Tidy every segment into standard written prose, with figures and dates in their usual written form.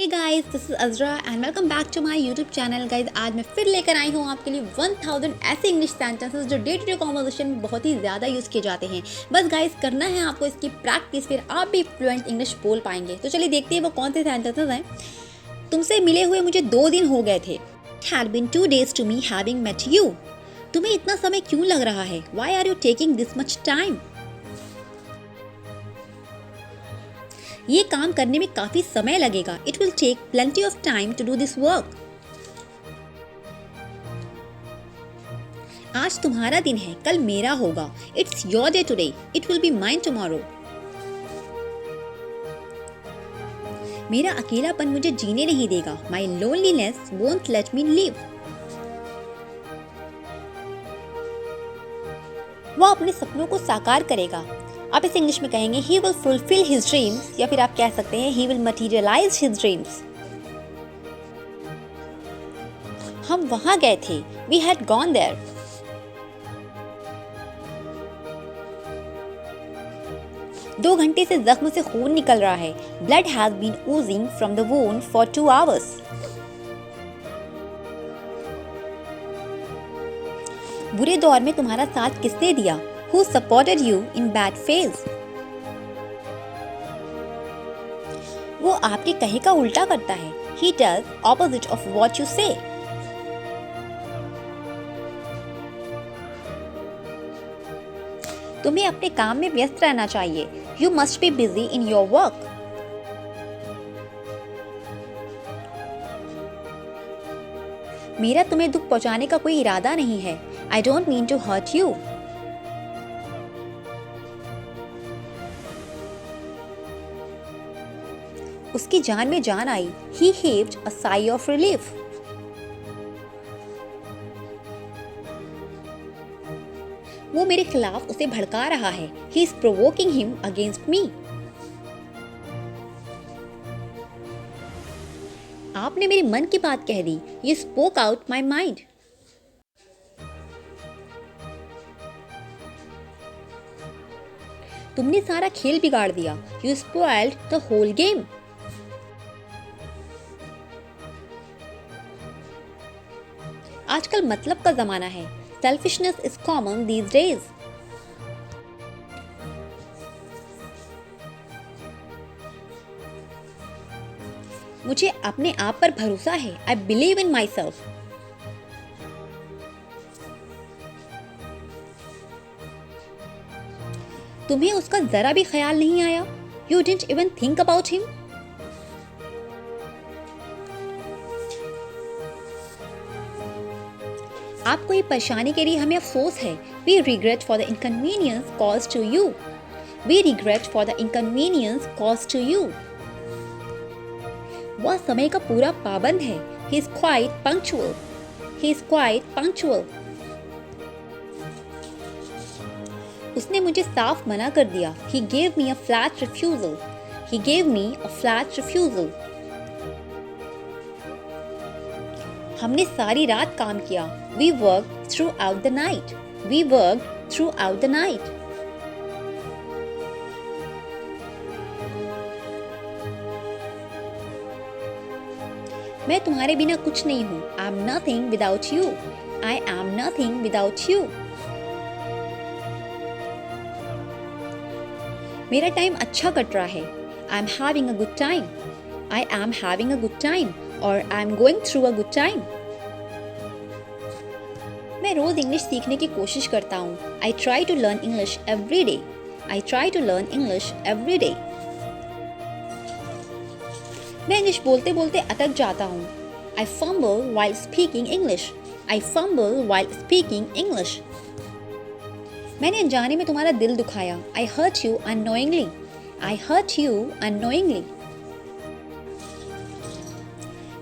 Hey guys, this is Azra and welcome back to my YouTube channel. Guys, आज मैं फिर लेकर आई हूँ आपके लिए 1000 ऐसे इंग्लिश सेंटेंसेस जो डे टू डे कॉन्वर्सेशन में बहुत ही ज़्यादा यूज़ किए जाते हैं। बस गाइस, करना है आपको इसकी प्रैक्टिस, फिर आप भी फ्लुएंट इंग्लिश बोल पाएंगे। तो चलिए देखते हैं वो कौन से सेंटेंसेस हैं। तुमसे मिले हुए मुझे 2 दिन हो गए थे। It had been 2 days to me having met you. तुम्हें इतना समय क्यों लग रहा है? Why are you taking this much time? ये काम करने में काफी समय लगेगा। It will take plenty of time to do this work. आज तुम्हारा दिन है, कल मेरा होगा। It's your day today, it will be mine tomorrow. मेरा अकेलापन मुझे जीने नहीं देगा। My loneliness won't let me live. वो अपने सपनों को साकार करेगा। आप इसे इंग्लिश में कहेंगे he will fulfil his dreams, या फिर आप कह सकते हैं he will materialise his dreams. हम वहां गए थे। We had gone there. दो घंटे से जख्म से खून निकल रहा है। Blood has been oozing from the wound for 2 hours। बुरे दौर में तुम्हारा साथ किसने दिया? Who supported you in bad phase? वो आपके कहे का उल्टा करता है। He does opposite of what you say. तुम्हें अपने काम में व्यस्त रहना चाहिए। You must be busy in your work. मेरा तुम्हें दुख पहुंचाने का कोई इरादा नहीं है। I don't mean to hurt you. उसकी जान में जान आई। He heaved a sigh of relief. वो मेरे खिलाफ उसे भड़का रहा है। He is provoking him against me. आपने मेरे मन की बात कह दी। You spoke out my mind. तुमने सारा खेल बिगाड़ दिया। You spoiled the whole game. आजकल मतलब का जमाना है। Selfishness is common these days. मुझे अपने आप पर भरोसा है। I believe in myself. तुम्हें उसका जरा भी ख्याल नहीं आया। You didn't even think about him. आपको ये परेशानी के लिए हमें अफसोस है। We regret for the inconvenience caused to you. We regret for the inconvenience caused to you. वह समय का पूरा पाबंद है। He is quite punctual. He is quite punctual. उसने मुझे साफ मना कर दिया। He gave me a flat refusal. He gave me a flat refusal. हमने सारी रात काम किया। We worked throughout the night. We worked throughout the night. मैं तुम्हारे बिना कुछ नहीं हूँ। I'm nothing without you. I am nothing without you. मेरा टाइम अच्छा कट रहा है। I'm having a good time. I am having a good time. Or I'm going through a good time. मैं रोज इंग्लिश सीखने की कोशिश करता हूँ। I try to learn English every day. I try to learn English every day. मैं English बोलते बोलते अटक जाता हूँ। I fumble while speaking English. I fumble while speaking English. मैंने अनजाने में तुम्हारा दिल दुखाया। I hurt you unknowingly. I hurt you unknowingly.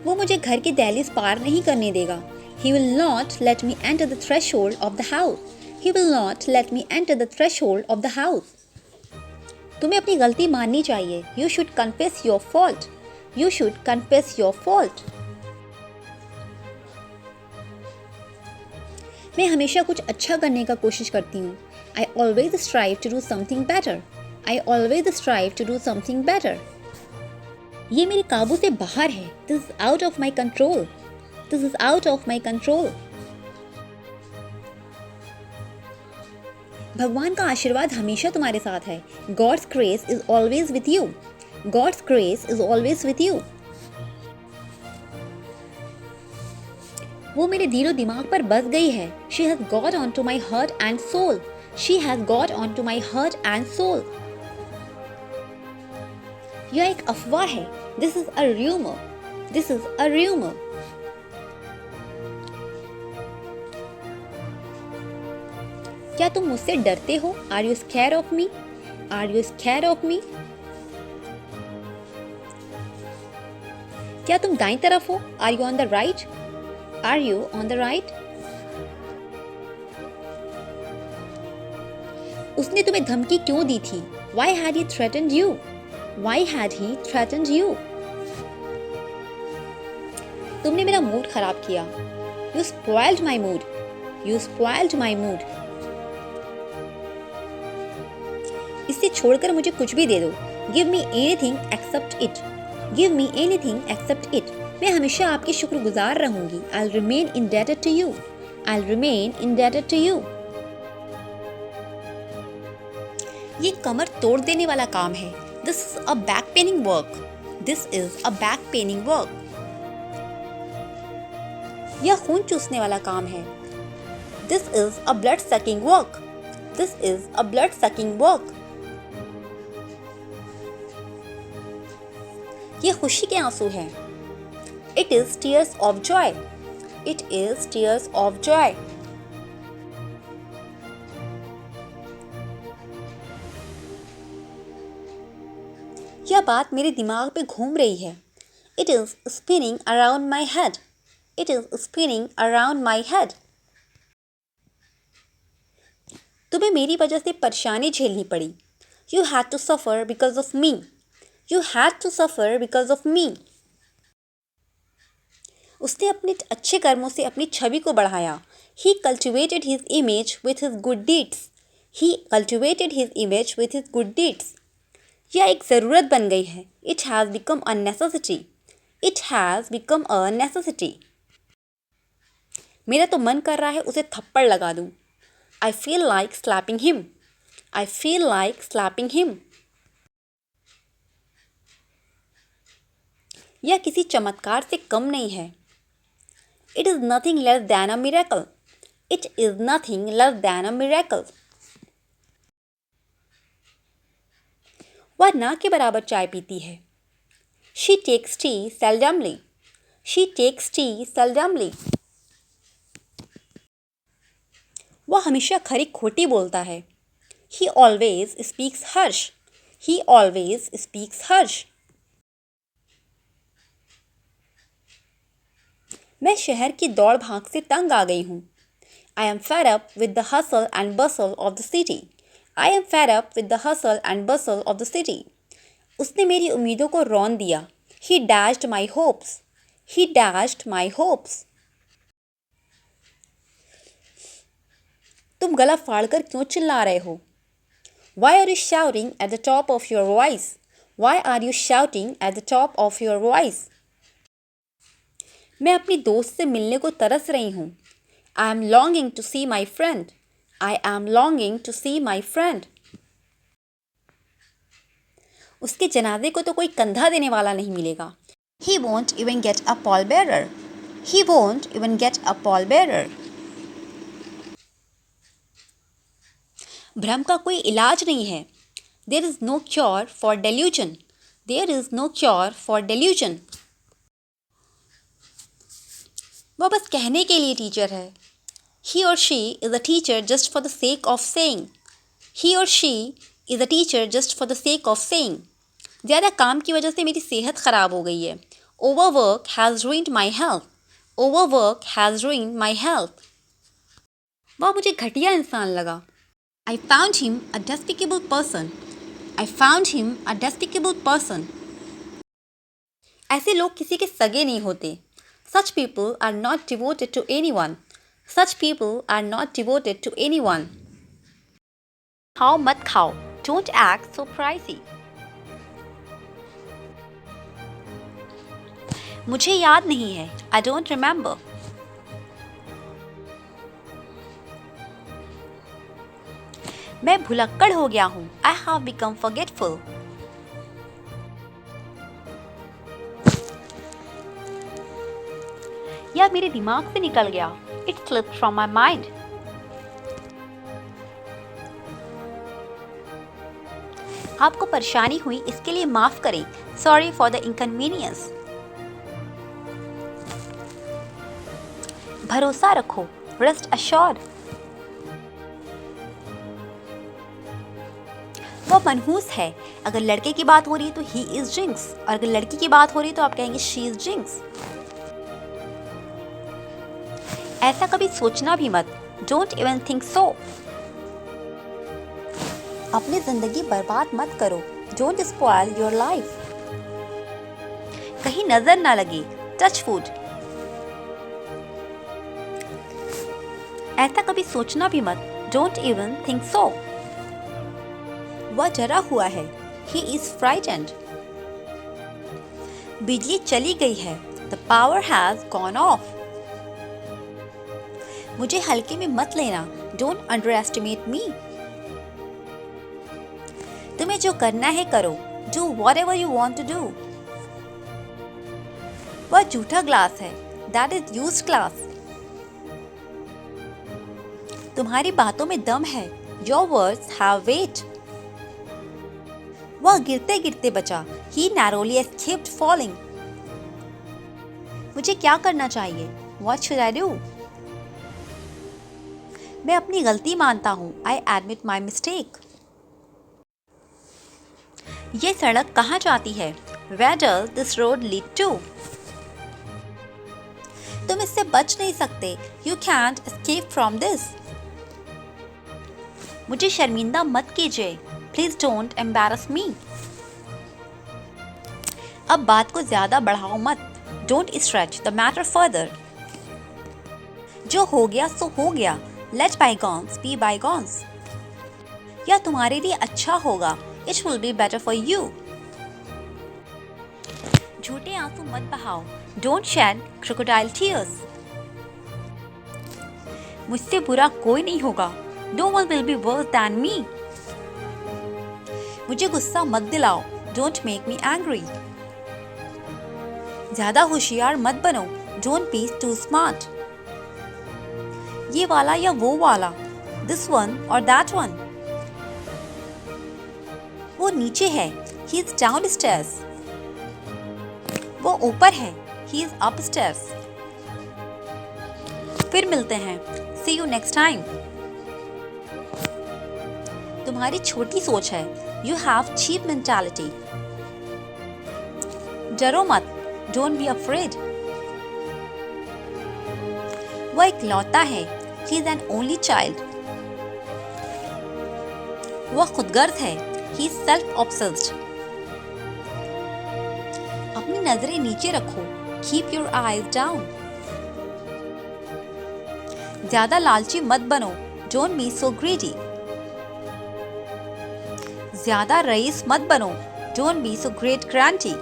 वो मुझे घर की दहलीज पार नहीं करने देगा। He will not let me enter the threshold of the house. He will not let me enter the threshold of the house. तुम्हें अपनी गलती माननी चाहिए। You should confess your fault. You should confess your fault. मैं हमेशा कुछ अच्छा करने का कोशिश करती हूँ। I always strive to do something better. I always strive to do something better. ये मेरे काबू से बाहर है. This is out of my control. This is out of my control. भगवान का आशीर्वाद हमेशा तुम्हारे साथ है. God's grace is always with you. God's grace is always with you. वो मेरे दिलो दिमाग पर बस गई है. She has got onto my heart and soul. She has got onto my heart and soul. यह एक अफवाह है. This is a rumor. This is a rumor. क्या तुम मुझसे डरते हो? Are you scared of me? Are you scared of me? क्या तुम दाईं तरफ हो? Are you on the right? Are you on the right? उसने तुम्हें धमकी क्यों दी थी? Why had he threatened you? Why had he threatened you? तुमने मेरा मूड खराब किया. You spoiled my mood. You spoiled my mood. इसे छोड़कर मुझे कुछ भी दे दो. Give me anything except it. Give me anything except it. मैं हमेशा आपकी शुक्रगुजार रहूंगी. I'll remain indebted to you. I'll remain indebted to you. ये कमर तोड़ देने वाला काम है. This is a back paining work. This is a back paining work. यह खून चूसने वाला काम है. This is a blood sucking work. This is a blood sucking work. ये खुशी के आंसू हैं. It is tears of joy. It is tears of joy. यह बात मेरे दिमाग पे घूम रही है. It is spinning around my head. It is spinning around my head. तुम्हें मेरी वजह से परेशानी झेलनी पड़ी. You had to suffer because of me. You had to suffer because of me. उसने अपने अच्छे कर्मों से अपनी छवि को बढ़ाया. He cultivated his image with his good deeds. He cultivated his image with his good deeds. यह एक ज़रूरत बन गई है. It has become a necessity. It has become a necessity. मेरा तो मन कर रहा है उसे थप्पड़ लगा दूं. I feel like slapping him. I feel like slapping him. यह किसी चमत्कार से कम नहीं है. It is nothing less than a miracle. It is nothing less than a miracle. वह ना के बराबर चाय पीती है. She takes tea seldomly. She takes tea seldomly. वह हमेशा खरी खोटी बोलता है. He always speaks harsh. He always speaks harsh. मैं शहर की दौड़ भाग से तंग आ गई हूँ. I am fed up with the hustle and bustle of the city. I am fed up with the hustle and bustle of the city. उसने मेरी उम्मीदों को रौंद दिया. He dashed my hopes. He dashed my hopes. तुम गला फाड़कर क्यों चिल्ला रहे हो? Why are you shouting at the top of your voice? Why are you shouting at the top of your voice? मैं अपनी दोस्त से मिलने को तरस रही हूँ. I am longing to see my friend. I am longing to see my friend. उसके जनाजे को तो कोई कंधा देने वाला नहीं मिलेगा. He won't even get a pallbearer. He won't even get a pallbearer. भ्रम का कोई इलाज नहीं है. There is no cure for delusion. There is no cure for delusion. वह बस कहने के लिए टीचर है. He or she is a teacher just for the sake of saying. He or she is a teacher just for the sake of saying. ज़्यादा काम की वजह से मेरी सेहत ख़राब हो गई है. Overwork has ruined my health. Overwork has ruined my health. वह मुझे घटिया इंसान लगा. I found him a despicable person. I found him a despicable person. ऐसे लोग किसी के सगे नहीं होते. Such people are not devoted to anyone. Such people are not devoted to anyone. खाओ मत खाओ. Don't act so pricey. मुझे याद नहीं है। I don't remember. मैं भुलक्कड़ हो गया हूँ। I have become forgetful. यह मेरे दिमाग से निकल गया। It slipped from my mind. आपको परेशानी हुई, इसके लिए माफ करें। Sorry for the inconvenience. भरोसा रखो। Rest assured. वो मनहूस है। अगर लड़के की बात हो रही है तो ही इज जिंक्स, और अगर लड़की की बात हो रही है तो आप कहेंगे शी इज जिंक्स। ऐसा कभी सोचना भी मत। Don't even think so. अपनी जिंदगी बर्बाद मत करो। Don't spoil your life. कहीं नजर ना लगे। Touch food. ऐसा कभी सोचना भी मत। Don't even think so. वह डरा हुआ है। He is frightened. बिजली चली गई है। The power has gone off. मुझे हल्के में मत लेना। Don't underestimate me. तुम्हें जो करना है करो। Do whatever you want to do. वह झूठा ग्लास है। That is used glass. तुम्हारी बातों में दम है। Your words have weight. वह गिरते गिरते बचा। He narrowly escaped falling. मुझे क्या करना चाहिए? What should I do? मैं अपनी गलती मानता हूँ। I admit my mistake. ये सड़क कहाँ जाती है? Where does this road lead to? तुम इससे बच नहीं सकते। You can't escape from this. मुझे शर्मिंदा मत कीजिए। Please don't embarrass me. अब बात को ज्यादा बढ़ाओ मत। Don't stretch the matter further. जो हो गया सो हो गया। Let bygones be bygones. यह तुम्हारे लिए अच्छा होगा। It will be better for you. झूठे आंसू मत बहाओ। Don't shed crocodile tears. मुझसे बुरा कोई नहीं होगा। No one will be worse than me. मुझे गुस्सा मत दिलाओ। Don't make me angry. ज्यादा होशियार मत बनो। Don't be too smart. ये वाला या वो वाला। This one or that one. वो नीचे है। He is downstairs. वो ऊपर है। He is upstairs. फिर मिलते हैं। See you next time. तुम्हारी छोटी सोच है। You have cheap mentality. डरो मत। Don't be afraid. वह इकलौता है। He is an only child. वह खुदगर्ज है। He is self-obsessed. अपनी नजरें नीचे रखो। Keep your eyes down. ज्यादा लालची मत बनो। Don't be so greedy. ज्यादा रईस मत बनो। Don't be so great granty.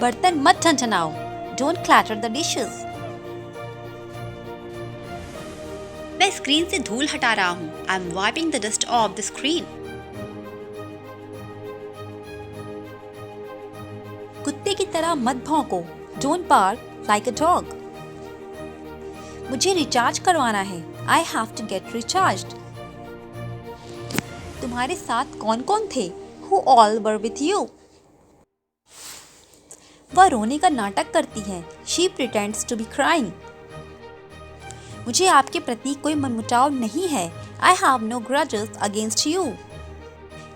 बर्तन मत ठनठनाओ। Don't clatter the dishes. मैं स्क्रीन से धूल हटा रहा हूँ। I'm wiping the dust off the screen. कुत्ते की तरह मत भौंको। Don't bark like a dog. मुझे रिचार्ज करवाना है। I have to get recharged. तुम्हारे साथ कौन कौन थे? Who all were with you? वह रोने का नाटक करती है। She pretends to be crying. मुझे आपके प्रति कोई मनमुटाव नहीं है। I have no grudges against you.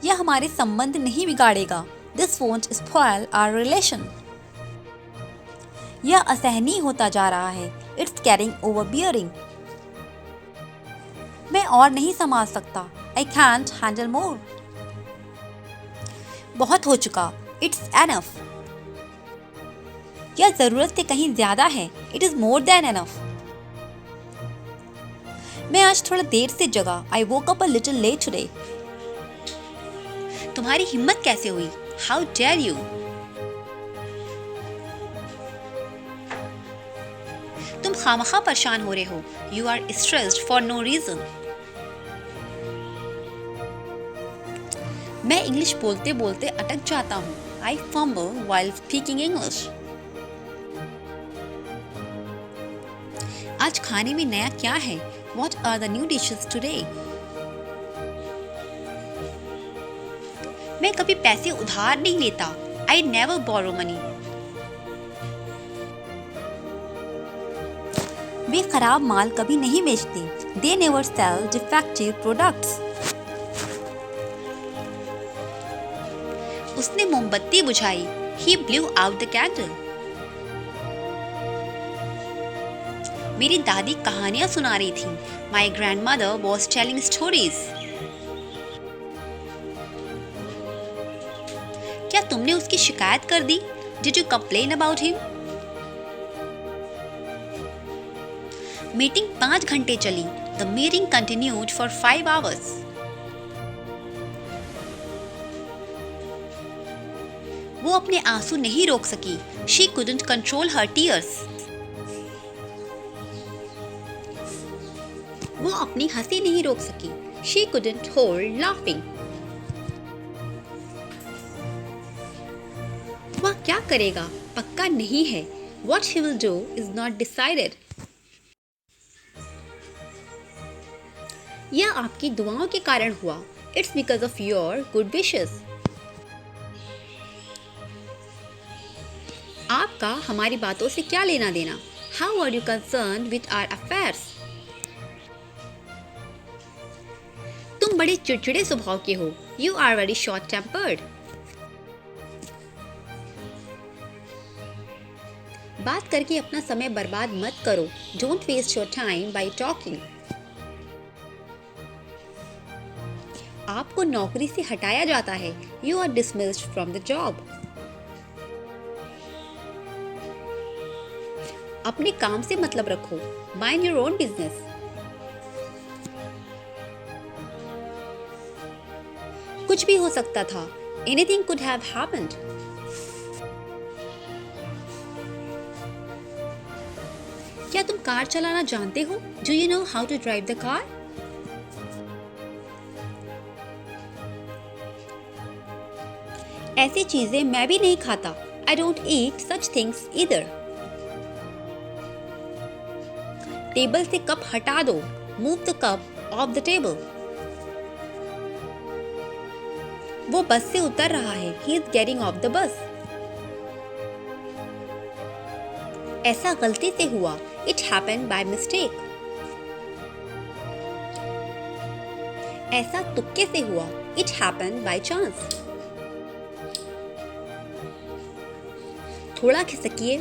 यह हमारे संबंध नहीं बिगाड़ेगा। This won't spoil our relation. यह असहनीय होता जा रहा है। It's getting overbearing. मैं और नहीं संभाल सकता। I can't handle more. बहुत हो चुका। It's enough. यह जरूरत से कहीं ज्यादा है। It is more than enough. मैं आज थोड़ा देर से जगा। I woke up a little late today. तुम्हारी हिम्मत कैसे हुई? How dare you? खामखा परेशान हो रहे हो। You are stressed for no reason. मैं इंग्लिश बोलते बोलते अटक जाता हूँ। I fumble while speaking English. आज खाने में नया क्या है? What are the new dishes today? मैं कभी पैसे उधार नहीं लेता। I never borrow money. वे खराब माल कभी नहीं बेचते। They never sell defective products. उसने मोमबत्ती बुझाई। He blew out the candle. मेरी दादी कहानियां सुना रही थी। My grandmother was telling stories. क्या तुमने उसकी शिकायत कर दी? Did you complain about him? Meeting 5 घंटे चली। The meeting continued for 5 hours. वो अपने आंसू नहीं रोक सकी। She couldn't control her tears. वो अपनी हंसी नहीं रोक सकी। She couldn't hold laughing. वह क्या करेगा पक्का नहीं है। What he will do is not decided. यह आपकी दुआओं के कारण हुआ। It's because of your good wishes. आपका हमारी बातों से क्या लेना देना? How are you concerned with our affairs? तुम बड़े चिड़चिड़े स्वभाव के हो। You are very short tempered. बात करके अपना समय बर्बाद मत करो। Don't waste your time by talking. आपको नौकरी से हटाया जाता है। You are dismissed from the job. अपने काम से मतलब रखो। Mind your own business. कुछ भी हो सकता था। Anything could have happened. क्या तुम कार चलाना जानते हो? Do you know how to drive the car? ऐसी चीजें मैं भी नहीं खाता। I don't eat such things either. Table से कप हटा दो। Move the cup off the table. वो बस से उतर रहा है। He is getting off the bus. ऐसा गलती से हुआ। It happened by mistake. ऐसा तुक्के से हुआ। It happened by chance. थोड़ा खिसकिए।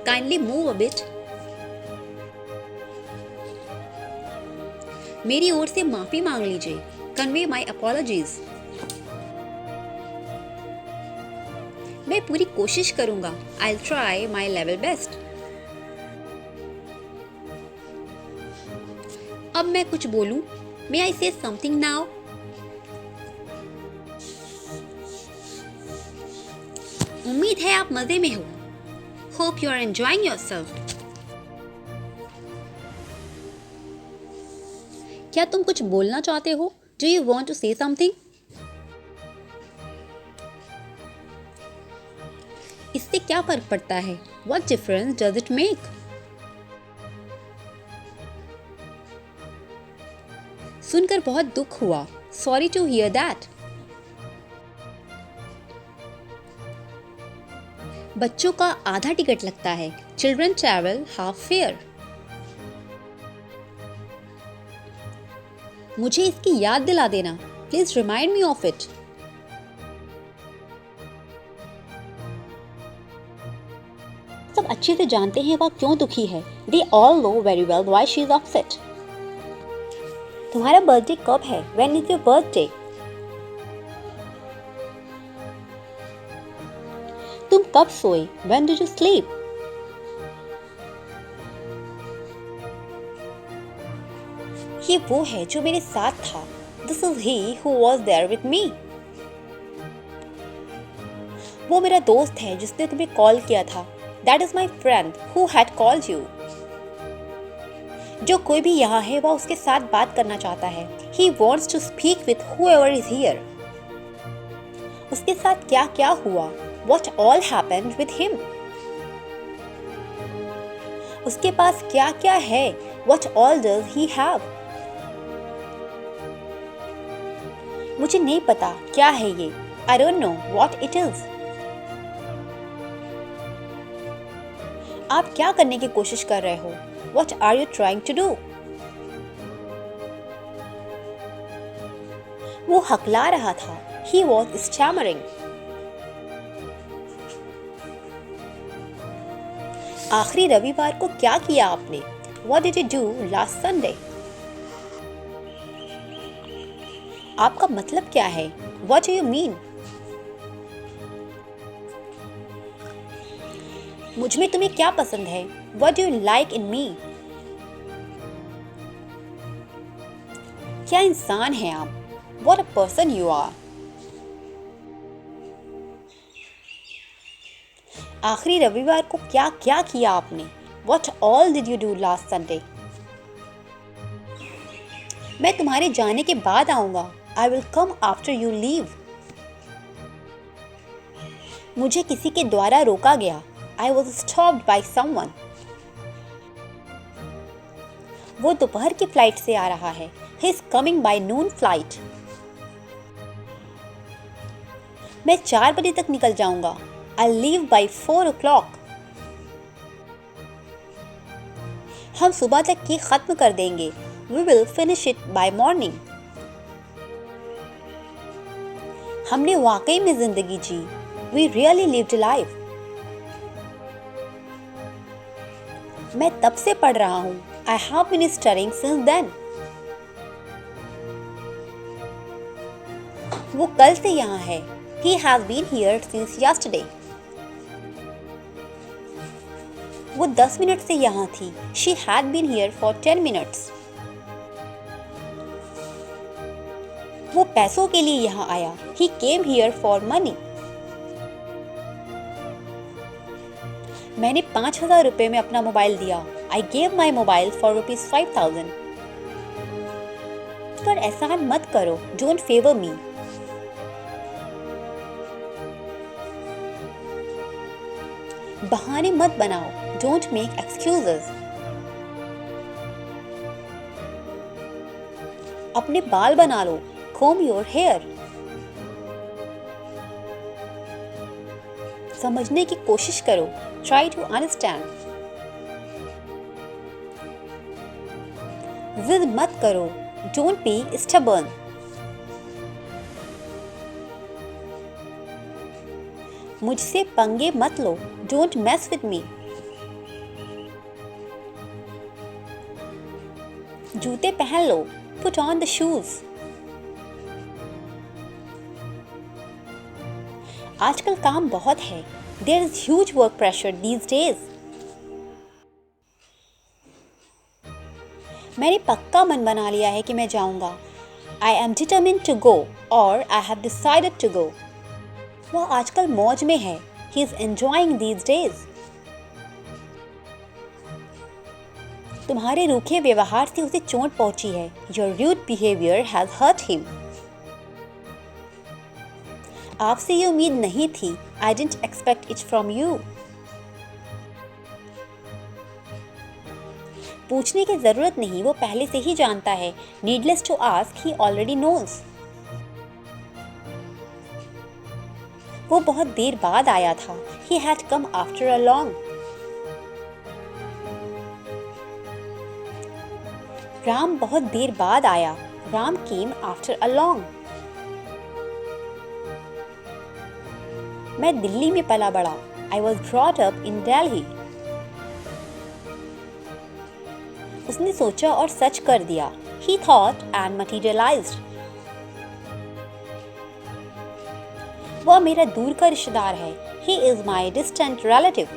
Kindly move a bit. मेरी ओर से माफी मांग लीजिए। Convey my apologies. मैं पूरी कोशिश करूंगा। I'll try my level best. अब मैं कुछ बोलूं? May I say something now? उम्मीद है आप मजे में हो। Hope you are enjoying yourself. क्या तुम कुछ बोलना चाहते हो? Do you want to say something? इससे क्या फर्क पड़ता है? What difference does it make? सुनकर बहुत दुख हुआ। Sorry to hear that. बच्चों का आधा टिकट लगता है। Children travel half fare. मुझे इसकी याद दिला देना। Please remind me of it. सब अच्छे से जानते हैं वह क्यों दुखी है। They all know very well why she is upset. तुम्हारा बर्थडे कब है? When is your birthday? तुम कब सोए? When did you sleep? ये वो है जो मेरे साथ था। This is he who was there with me. वो मेरा दोस्त है जिसने तुम्हें कॉल किया था। That is my friend who had called you. जो कोई भी यहाँ है वह उसके साथ बात करना चाहता है। He wants to speak with whoever is here. उसके साथ क्या क्या हुआ? What all happened with him? उसके पास क्या क्या है? What all does he have? मुझे नहीं पता क्या है ये। I don't know what it is. आप क्या करने की कोशिश कर रहे हो? What are you trying to do? वो हकला रहा था। He was stammering. आखिरी रविवार को क्या किया आपने? What did you do last Sunday? आपका मतलब क्या है? What do you mean? मुझ में तुम्हें क्या पसंद है? What do you like in me? क्या इंसान है आप? What a person you are. आखिरी रविवार को क्या क्या किया आपने? What all did you do last Sunday? मैं तुम्हारे जाने के बाद आऊंगा। I will come after you leave. मुझे किसी के द्वारा रोका गया। I was stopped by someone. वो दोपहर की फ्लाइट से आ रहा है। He is coming by noon flight. मैं 4 बजे तक निकल जाऊंगा। I'll leave by 4 o'clock. हम सुबह तक ये खत्म कर देंगे। We will finish it by morning. हमने वाकई में जिंदगी जी। We really lived a life. मैं तब से पढ़ रहा हूँ। I have been studying since then. वो कल से यहाँ है। He has been here since yesterday. वो 10 मिनट से यहाँ थी। She had been here for 10 minutes. वो पैसों के लिए यहाँ आया। He came here for money. मैंने 5,000 रुपए में अपना मोबाइल दिया। I gave my mobile for rupees 5,000. पर एहसान मत करो। Don't favor me. बहाने मत बनाओ। Don't make excuses. अपने बाल बना लो। Comb your hair. समझने की कोशिश करो। Try to understand. जिद मत करो। Don't be stubborn. मुझसे पंगे मत लो। Don't mess with me. जूते पहन लो। Put on the shoes. आजकल काम बहुत है। There is huge work pressure these days. मैंने पक्का मन बना लिया है कि मैं जाऊंगा। I am determined to go or I have decided to go. वह आजकल मौज में है। He is enjoying these days. तुम्हारे रूखे व्यवहार से उसे चोट पहुंची है। Your rude behavior has hurt him. आपसे ये उम्मीद नहीं थी। I didn't expect it from you. पूछने की जरूरत नहीं, वो पहले से ही जानता है। Needless to ask, he already knows. वो बहुत देर बाद आया था। He had come after a long. Ram बहुत देर बाद आया। Ram came after a long. मैं दिल्ली में पला बड़ा। I was brought up in Delhi. उसने सोचा और सच कर दिया। He thought and materialized. वह मेरा दूर का रिश्तेदार है। He is my distant relative.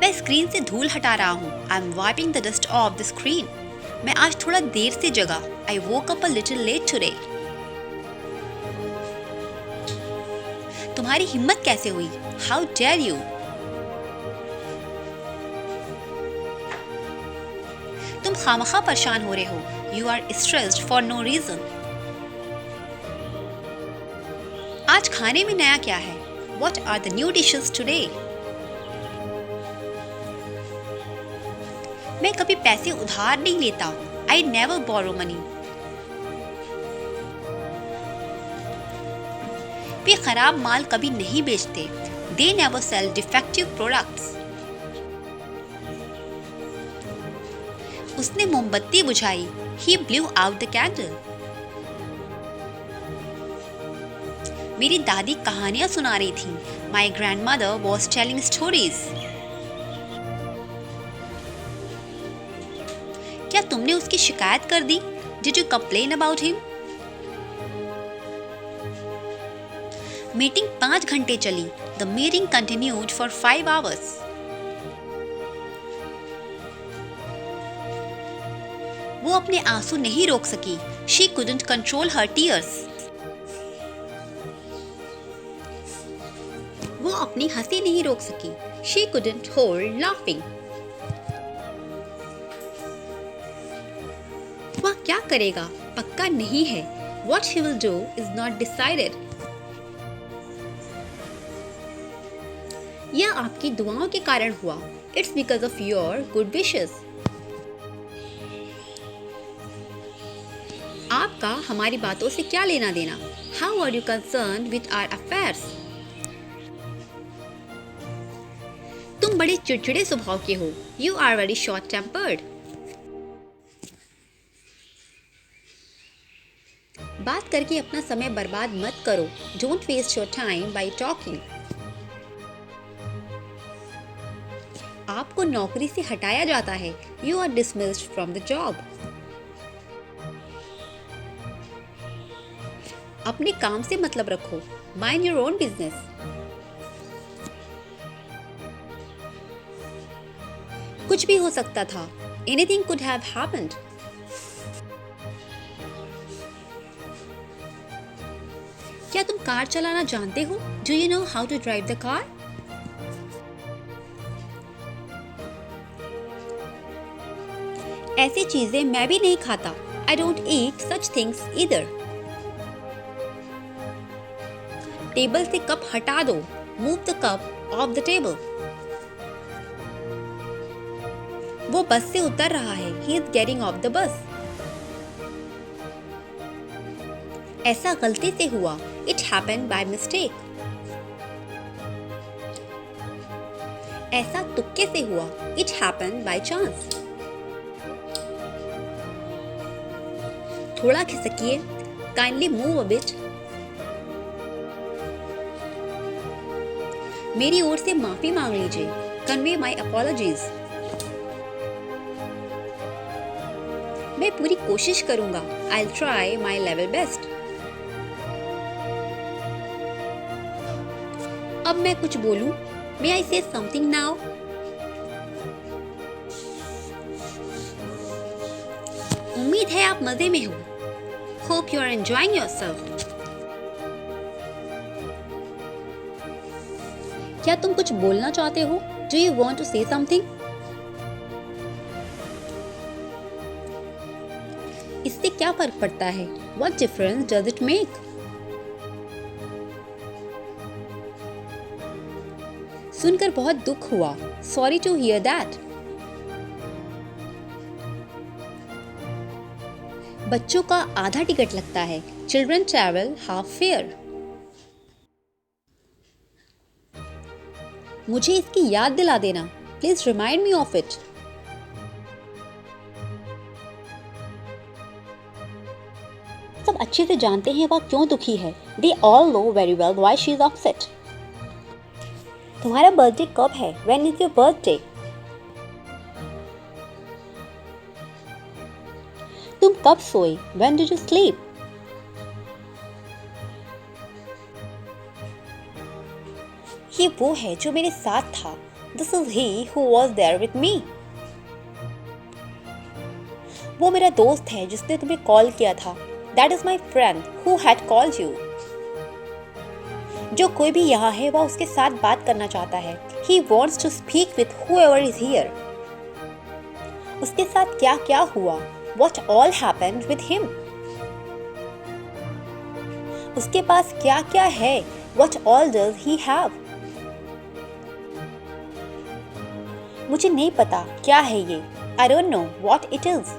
मैं स्क्रीन से धूल हटा रहा हूँ। I'm wiping the dust off the screen. मैं आज थोड़ा देर से जगा। I woke up a little late today. तुम्हारी हिम्मत कैसे हुई? How dare you? खामखा परेशान हो रहे हो। You are stressed for no reason. आज खाने में नया क्या है? What are the new dishes today? मैं कभी पैसे उधार नहीं लेता। I never borrow money. वे खराब माल कभी नहीं बेचते। They never sell defective products. उसने मोमबत्ती बुझाई। He blew out the candle. मेरी दादी कहानियां सुना रही थी। My grandmother was telling stories. क्या तुमने उसकी शिकायत कर दी? Did you complain about him? Meeting 5 घंटे चली। The meeting continued for 5 hours. वो अपने आंसू नहीं रोक सकी। She couldn't control her tears. वो अपनी हंसी नहीं रोक सकी। She couldn't hold laughing. वह क्या करेगा पक्का नहीं है। What he will do is not decided. यह आपकी दुआओं के कारण हुआ। It's because of your good wishes. आपका हमारी बातों से क्या लेना देना? How are you concerned with our affairs? तुम बड़े चिड़चिड़े स्वभाव के हो। You are very short tempered. बात करके अपना समय बर्बाद मत करो। Don't waste your time by talking. आपको नौकरी से हटाया जाता है। You are dismissed from the job. अपने काम से मतलब रखो। Mind your own business. कुछ भी हो सकता था। Anything could have happened. क्या तुम कार चलाना जानते हो? Do you know how to drive the car? ऐसी चीजें मैं भी नहीं खाता। I don't eat such things either. Table से कप हटा दो। Move the cup off the table. वो बस से उतर रहा है। He is getting off the bus. ऐसा गलती से हुआ। It happened by mistake. ऐसा तुक्के से हुआ। It happened by chance. थोड़ा खिसकिए। Kindly move a bit. मेरी ओर से माफी मांग लीजिए। Convey my apologies. मैं पूरी कोशिश करूंगा। I'll try my level best. अब मैं कुछ बोलूं? May I say something now? उम्मीद है आप मजे में हो। Hope you are enjoying yourself. क्या तुम कुछ बोलना चाहते हो? Do you want to say something? इससे क्या फर्क पड़ता है? What difference does it make? सुनकर बहुत दुख हुआ। Sorry to hear that. बच्चों का आधा टिकट लगता है। Children travel half fare. मुझे इसकी याद दिला देना। Please remind me of it. सब अच्छे से जानते हैं वह क्यों दुखी है। They all know very well why she is upset. तुम्हारा बर्थडे कब है? When is your birthday? तुम कब सोए? When did you sleep? ये वो है जो मेरे साथ था। This is he who was there with me. वो मेरा दोस्त है जिसने तुम्हें कॉल किया था। That is my friend who had called you. जो कोई भी यहाँ है वह उसके साथ बात करना चाहता है। He wants to speak with whoever is here. उसके साथ क्या क्या हुआ? What all happened with him? उसके पास क्या क्या है? What all does he have? मुझे नहीं पता क्या है ये. I don't know what it is.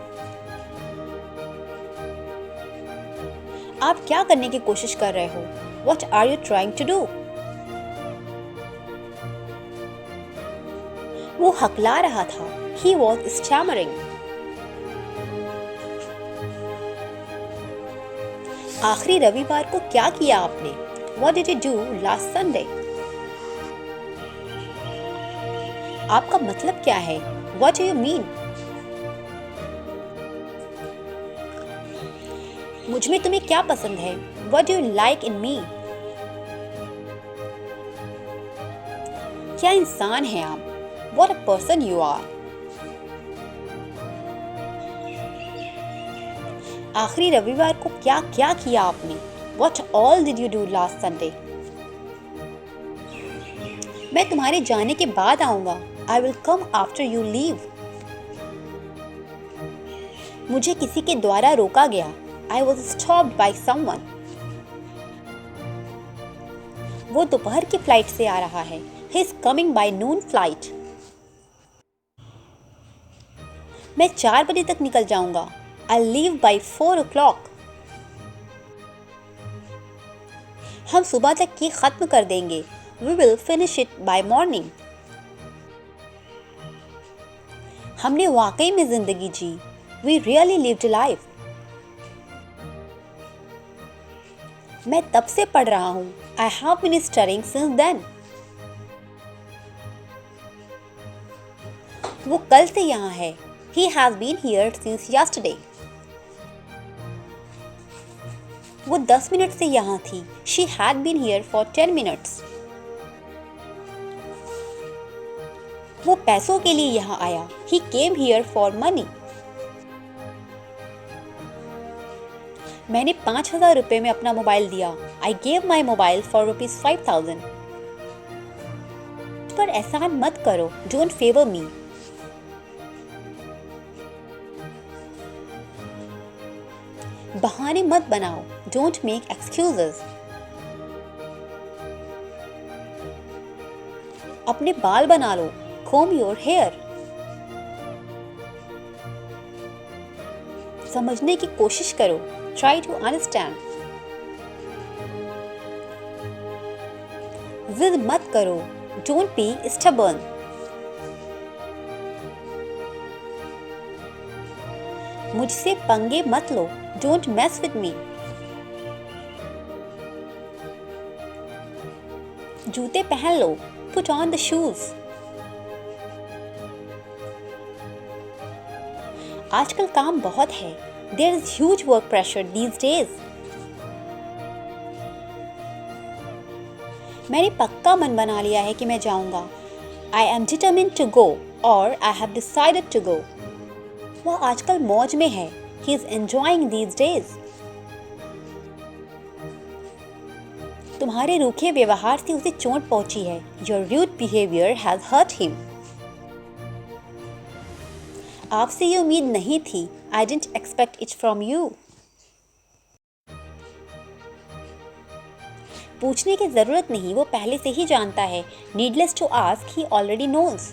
आप क्या करने की कोशिश कर रहे हो? What are you trying to do? वो हकला रहा था. He was stammering. आखिरी रविवार को क्या किया आपने? What did you do last Sunday? आपका मतलब क्या है? What do you mean? मुझ में तुम्हें क्या पसंद है? What do you like in me? क्या इंसान है आप? What a person you are. आखिरी रविवार को क्या क्या किया आपने? What all did you do last Sunday? मैं तुम्हारे जाने के बाद आऊंगा. I will come after you leave. मुझे किसी के द्वारा रोका गया. I was stopped by someone. वो दोपहर की फ्लाइट से आ रहा है. He is coming by noon flight. मैं 4 बजे तक निकल जाऊंगा. I'll leave by 4 o'clock. हम सुबह तक ये खत्म कर देंगे. We will finish it by morning. हमने वाकई में जिंदगी जी. We really lived a life. मैं तब से पढ़ रहा हूँ. I have been studying since then. वो कल से यहाँ है. He has been here since yesterday. वो 10 मिनट से यहाँ थी. She had been here for 10 minutes. वो पैसों के लिए यहाँ आया. He came here for money. मैंने 5,000 रुपए में अपना मोबाइल दिया. I gave my mobile for rupees 5,000. पर एहसान मत करो. Don't favor me. बहाने मत बनाओ. Don't make excuses. अपने बाल बना लो. Comb your hair. समझने की कोशिश करो. Try to understand. जिद मत करो. Don't be stubborn. मुझसे पंगे मत लो. Don't mess with me. जूते पहन लो. Put on the shoes. आजकल काम बहुत है. There is huge work pressure these days. मैंने पक्का मन बना लिया है कि मैं जाऊंगा. I am determined to go or I have decided to go. वह आजकल मौज में है. He is enjoying these days. तुम्हारे रूखे व्यवहार से उसे चोट पहुंची है. Your rude behavior has hurt him. आपसे ये उम्मीद नहीं थी. I didn't expect it from you. पूछने की जरूरत नहीं. वो पहले से ही जानता है. Needless to ask, he already knows.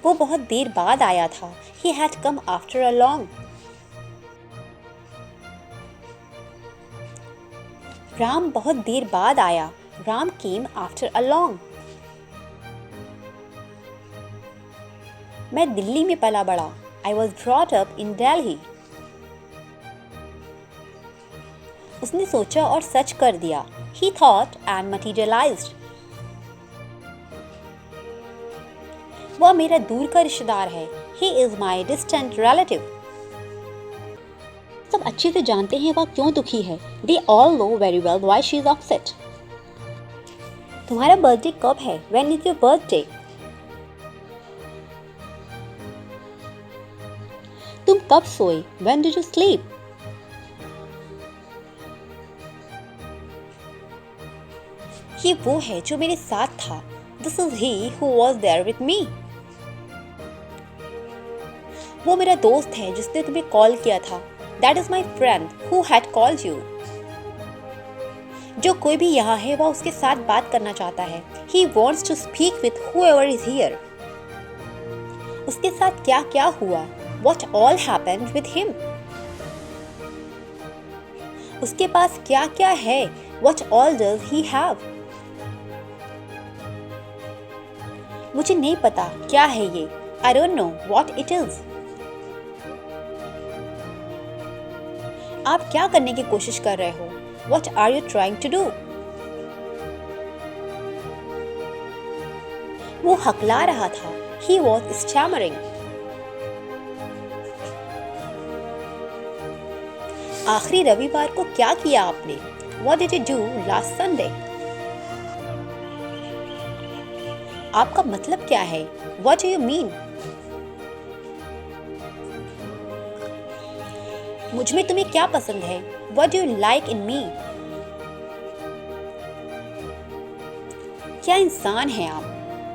वो बहुत देर बाद आया था. He had come after a long. Ram बहुत देर बाद आया. Ram came after a long. मैं दिल्ली में पला बड़ा. I was brought up in Delhi. उसने सोचा और सच कर दिया. He thought and materialized. वह मेरा दूर का रिश्तेदार है. He is my distant relative. सब अच्छे से जानते हैं वह क्यों दुखी है. They all know very well why she is upset. तुम्हारा बर्थडे कब है? When is your birthday? तुम कब सोए? When did you sleep? ये वो है जो मेरे साथ था. This is he who was there with me. वो मेरा दोस्त है जिसने तुम्हें कॉल किया था। That is my friend who had called you. जो कोई भी यहाँ है वह उसके साथ बात करना चाहता है। He wants to speak with whoever is here. उसके साथ क्या क्या हुआ? What all happened with him? उसके पास क्या क्या है? What all does he have? मुझे नहीं पता क्या है ये। I don't know what it is. आप क्या करने की कोशिश कर रहे हो? What are you trying to do? वो हकला रहा था। He was stammering. आखिरी रविवार को क्या किया आपने? What did you do last Sunday? आपका मतलब क्या है? What do you mean? मुझ में तुम्हें क्या पसंद है? What do you like in me? क्या इंसान है आप?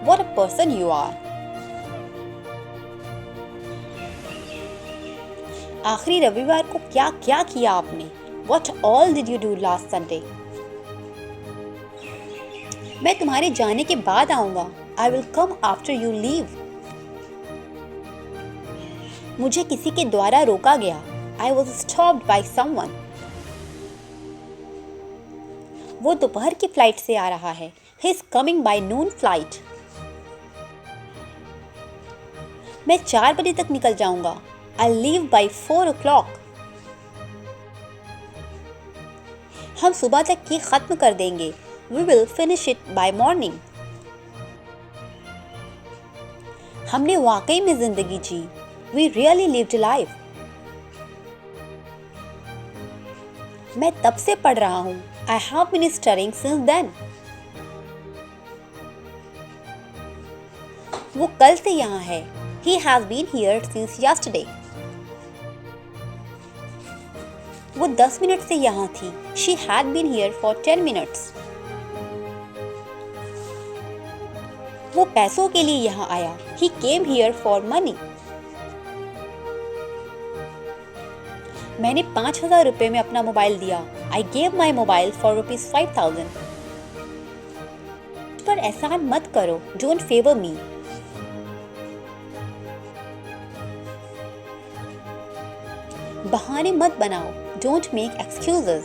What a person you are. आखिरी रविवार को क्या क्या किया आपने? What all did you do last Sunday? मैं तुम्हारे जाने के बाद आऊंगा। I will come after you leave. मुझे किसी के द्वारा रोका गया। I was stopped by someone. वो दोपहर की फ्लाइट से आ रहा है। He is coming by noon flight. मैं 4 बजे तक निकल जाऊंगा। I'll leave by 4 o'clock. हम सुबह तक ये खत्म कर देंगे। We will finish it by morning. हमने वाकई में जिंदगी जी। We really lived life. मैं तब से पढ़ रहा हूँ। I have been studying since then. वो कल से यहाँ है। He has been here since yesterday. वो 10 मिनट से यहाँ थी। She had been here for 10 minutes. वो पैसों के लिए यहाँ आया। He came here for money. मैंने 5,000 रुपए में अपना मोबाइल दिया। I gave my mobile for ₹5,000. पर एहसान मत करो। Don't favor me. बहाने मत बनाओ। Don't make excuses.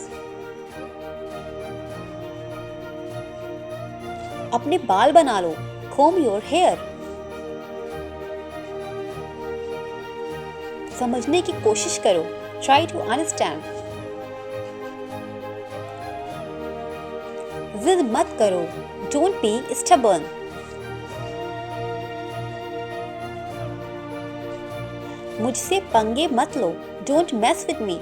अपने बाल बना लो। Comb your hair. समझने की कोशिश करो। Try to understand. जिद मत करो। Don't be stubborn. मुझसे पंगे मत लो। Don't mess with me.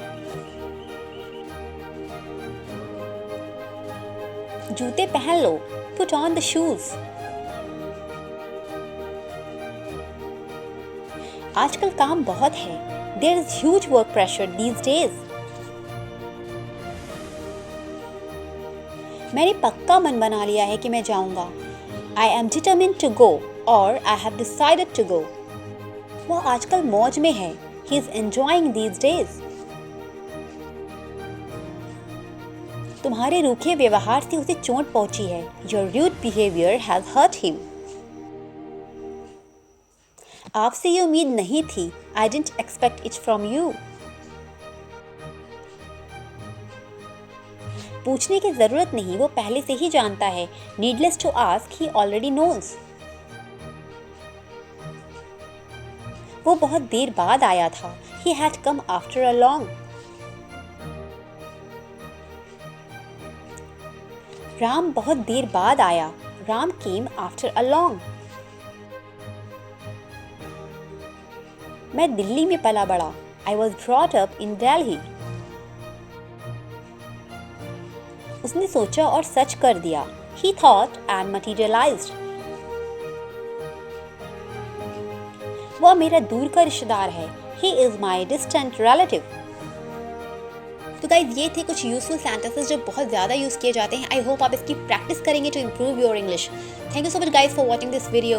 जूते पहन लो। Put on the shoes. आजकल काम बहुत है। There is huge work pressure these days. मैंने पक्का मन बना लिया है कि मैं जाऊंगा। I am determined to go or I have decided to go. वो आजकल मौज में है। He is enjoying these days. तुम्हारे रूखे व्यवहार से उसे चोट पहुंची है। Your rude behavior has hurt him. आपसे ये उम्मीद नहीं थी। I didn't expect it from you. पूछने की जरूरत नहीं, वो पहले से ही जानता है। Needless to ask, he already knows. वो बहुत देर बाद आया था। He had come after a long. Ram बहुत देर बाद आया। Ram came after a long. मैं दिल्ली में पला बड़ा। I was brought up in Delhi. उसने सोचा और सच कर दिया। He thought and materialized. वह मेरा दूर का रिश्तेदार है। He is my distant relative. तो गाइज ये थे कुछ यूजफुल सेंटेंसेस जो बहुत ज़्यादा यूज़ किए जाते हैं। आई होप आप इसकी प्रैक्टिस करेंगे to improve your English. Thank you so much guys for watching this video.